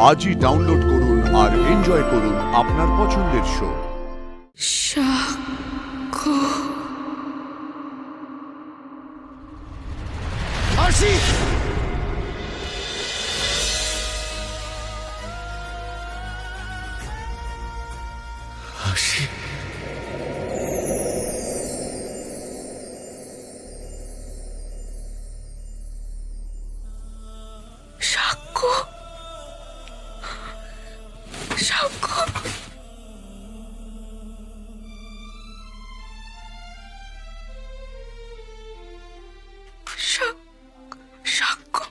আজই ডাউনলোড করুন আর এনজয় করুন আপনার পছন্দের শো। আরশি! আরশি! সাক্ষ্য সাক্ষ্য সাক্ষ্য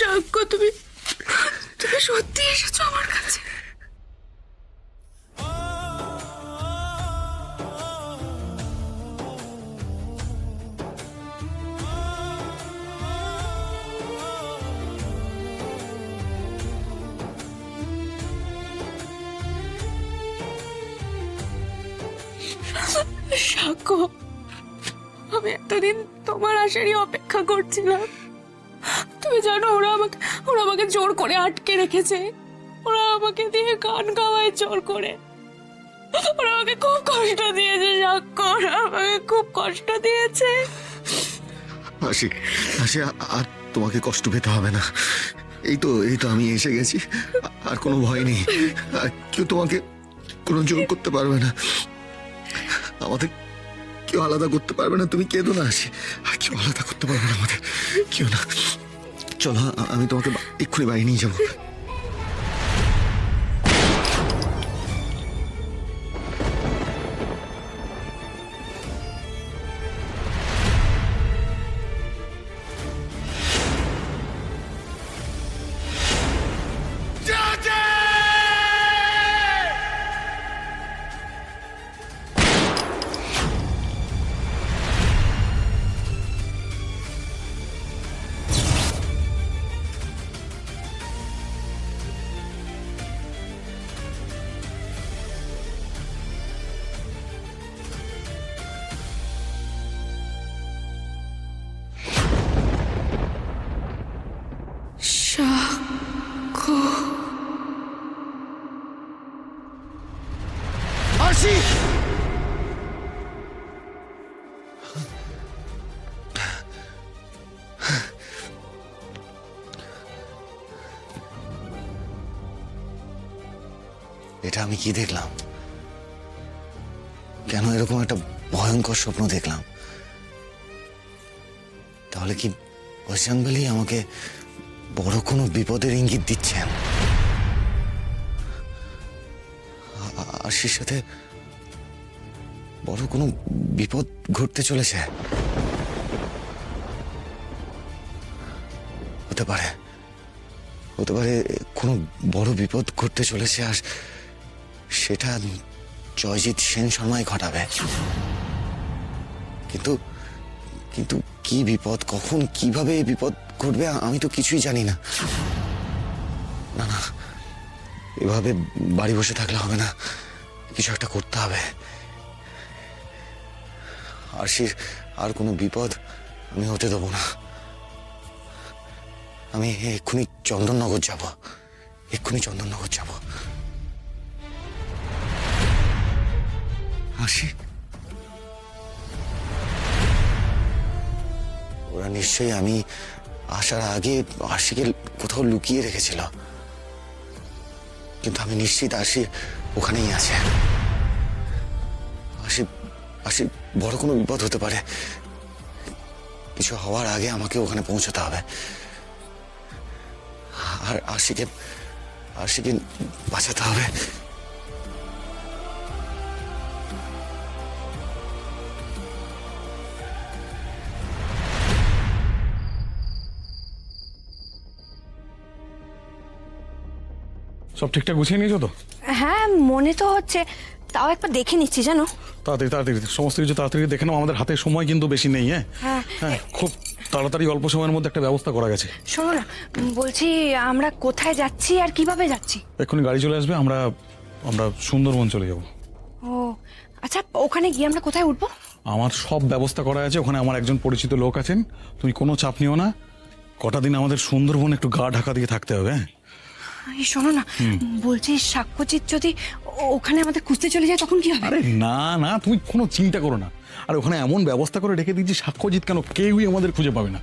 সাক্ষ্য তুমি তুমি সত্যি এসেছো আমার কাছে? সাক্ষ্য, আমি এতদিন তোমার আসারই অপেক্ষা করছিলাম। তুমি জানো ওরা আমাকে জোর করে আটকে রেখেছে। ওরা আমাকে দিয়ে গান গাওয়ায় জোর করে। ওরা আমাকে খুব কষ্ট দিয়েছে সাক্ষ্য, ওরা আমাকে খুব কষ্ট দিয়েছে। আরশি, আরশি, আর তোমাকে কষ্ট পেতে হবে না। এই তো আমি এসে গেছি। আর কোনো ভয় নেই। আর কেউ তোমাকে কোনো জোর করতে পারবে না। আমাদের কেউ আলাদা করতে পারবে না। তুমি কেঁদো না আরশি। আর কেউ আলাদা করতে পারবে না আমাদের, কেউ না। চলো, আমি তোমাকে এক্ষুনি বাড়ি নিয়ে যাবো। সাক্ষ্য আরশি! এটা আমি কি দেখলাম? কেন এরকম একটা ভয়ঙ্কর স্বপ্ন দেখলাম? তাহলে কি বজরংবলী আমাকে বড় কোনো বিপদের ইঙ্গিত দিচ্ছেন? আরশির সাথে বড় কোনো বিপদ ঘটতে চলেছে। হতে পারে কোনো বড় বিপদ ঘটতে চলেছে, আর সেটা জয়জিৎ সেন শর্মাই ঘটাবে। কিন্তু কিন্তু কি বিপদ, কখন, কিভাবে এই বিপদ ঘটবে আমি তো কিছুই জানি না। না না, এভাবে বাড়ি বসে থাকলে হবে না, কিছু একটা করতে হবে। আরশির আর কোনো বিপদ আমি হতে দেবো না। আমি এক্ষুনি চন্দননগর যাব। আরশি, ওরা নিশ্চয়ই আমি আসার আগে আরশিকে কোথাও লুকিয়ে রেখেছিল, কিন্তু আমি নিশ্চিত আরশি ওখানেই আছে। আরশি বড় কোনো বিপদ হতে পারে। কিছু হওয়ার আগে আমাকে ওখানে পৌঁছতে হবে, আর আরশিকে বাঁচাতে হবে। সব ঠিকঠাক গুছিয়ে নিয়েছো তো? হ্যাঁ, মনে তো হচ্ছে, তাও একবার দেখে নিচ্ছি জানো। তাড়াতাড়ি সমস্ত কিছু তাড়াতাড়ি দেখে নাও। আমাদের হাতে সময় কিন্তু বেশি নেই। হ্যাঁ, খুব তাড়াতাড়ি অল্প সময়ের মধ্যে একটা ব্যবস্থা করা গেছে। শোনো না, বলছি আমরা কোথায় যাচ্ছি আর কিভাবে যাচ্ছি? এক্ষুনি গাড়ি চলে আসবে, আমরা আমরা সুন্দরবন চলে যাব। ও আচ্ছা, ওখানে গিয়ে আমরা কোথায় উঠবো? আমার সব ব্যবস্থা করা আছে, ওখানে আমার একজন পরিচিত লোক আছেন, তুমি কোনো চাপ নিও না। কটা দিন আমাদের সুন্দরবন একটু গা ঢাকা দিয়ে থাকতে হবে। হ্যাঁ এই শোনো না, বলছি সাক্ষ্যজিৎ যদি ওখানে আমাদের খুঁজতে চলে যায় তখন কি হবে? আরে না না, তুমি কোনো চিন্তা করো না। আর ওখানে এমন ব্যবস্থা করে রেখে দিচ্ছি, সাক্ষ্যজিৎ কেন কেউই আমাদের খুঁজে পাবে না,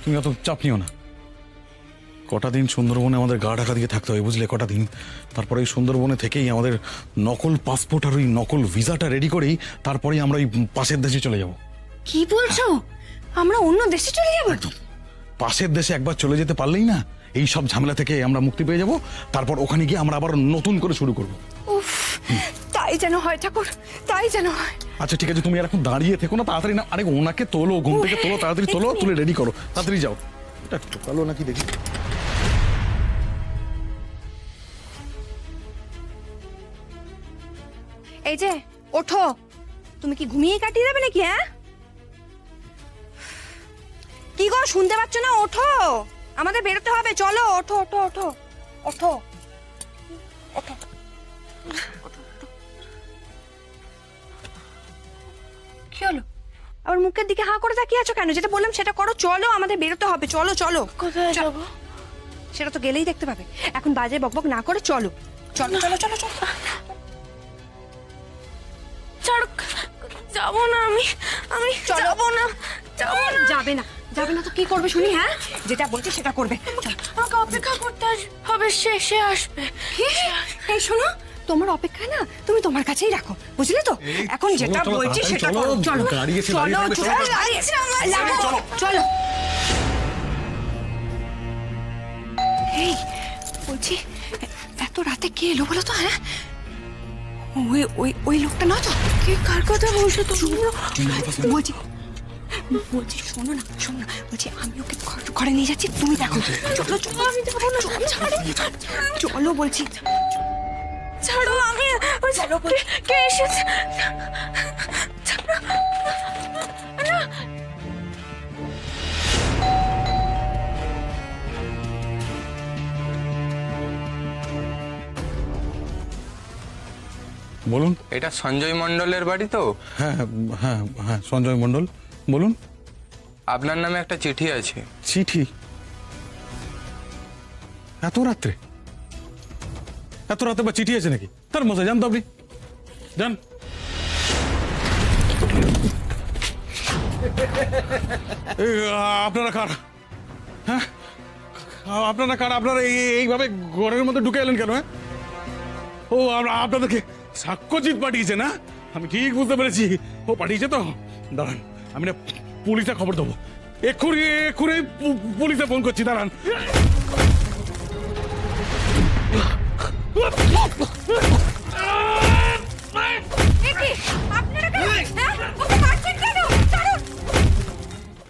তুমি অত চাপ নিও না। কটা দিন সুন্দরবনে আমাদের গা ঢাকা দিয়ে থাকতে হবে, বুঝলে? কটা দিন, তারপরে এই সুন্দরবনে থেকেই আমাদের নকল পাসপোর্ট আর ওই নকল ভিসাটা রেডি করেই তারপরেই আমরা ওই পাশের দেশে চলে যাব। কি বলছো? আমরা অন্য দেশে চলে যাবো? পাশের দেশে একবার চলে যেতে পারলেই না এই সব ঝামেলা থেকে আমরা মুক্তি পেয়ে যাব। তারপর ওখানে গিয়ে আমরা আবার নতুন করে শুরু করব। উফ, তাই যেন হয় ঠাকুর, তাই যেন হয়। আচ্ছা ঠিক আছে, তুমি আর এখন দাঁড়িয়ে থেকো না, তাড়াতাড়ি না। আরে ওনাকে তোলো, ঘুম থেকে তোলো, তাড়াতাড়ি তোলো, তুলে রেডি করো, তাড়াতাড়ি যাও। এটা ঢোকালো নাকি দেখি। এই যে ওঠো, তুমি কি ঘুমিয়ে কাটিয়ে দেবে নাকি? হ্যাঁ কি গো, শুনতে পাচ্ছ না? ওঠো, আমাদের বেরোতে হবে, চলো ওঠো ওঠো ওঠো ওঠো ওঠো। কি হলো? আবার মুখের দিকে হাঁ করে তাকিয়ে আছো কেন? যেটা বললাম সেটা করো, চলো আমাদের বেরোতে হবে, চলো চলো। কোথায় যাবো? সেটা তো গেলেই দেখতে পাবে, এখন বাজে বকবক না করে চলো চলো চলো চলো চলো। ছাড়, যাবো না আমি, আমি যাবো না, যাবো না। যাবে না, যাবে না তো কি করবে শুনি? হ্যাঁ যেটা বলছে সেটা করবে। আমাকে অপেক্ষা করতে হবে, সে আসবে। এই শোনো, তোমার অপেক্ষা না তুমি তোমার কাছেই রাখো, বুঝলে তো? এখন যেটা চলো, বলছি তাড়াতাড়ি সেটা চলো, করো, চলো দাঁড়িয়েছি, চলো দাঁড়িয়ে থাকবে, চলো, চলো। দাঁড়িয়েছি, লাগো, চলো। এই বলছি, এত রাতে কে এলো বলো তো? হ্যাঁ ওই ওই ওই লোকটা না তো? কে কার কথা বলছো তুমি? বলছি বলছি শোনো না, শোনো না, বলছি আমি ওকে ঘরে নিয়ে যাচ্ছি, তুমি দেখো। চলো চলো, আমি যাবো না, চলো বলছি। ছাড়ো, আমি চলো, কে এসেছে? বলুন। এটা সঞ্জয় মণ্ডলের বাড়ি তো? হ্যাঁ হ্যাঁ হ্যাঁ, সঞ্জয় মণ্ডল বলুন। আপনার নামে একটা চিঠি আছে। চিঠি? এত রাত্রে? এত রাতে বা চিঠি আছে নাকি? তার মজা জান তো আপনি, জান। আপনারা কার? হ্যাঁ আপনারা কার? আপনারা এইভাবে ঘরের মধ্যে ঢুকে এলেন কেন? হ্যাঁ ও আপনাদেরকে সাক্ষ্যজিৎ পাঠিয়েছে না? আমি ঠিক বুঝতে পেরেছি, ও পাঠিয়েছে তো। দাঁড়ান, আমি না পুলিশে খবর দেবো, এক্ষুনি এক্ষুনি পুলিশে ফোন করছি, দাঁড়ান।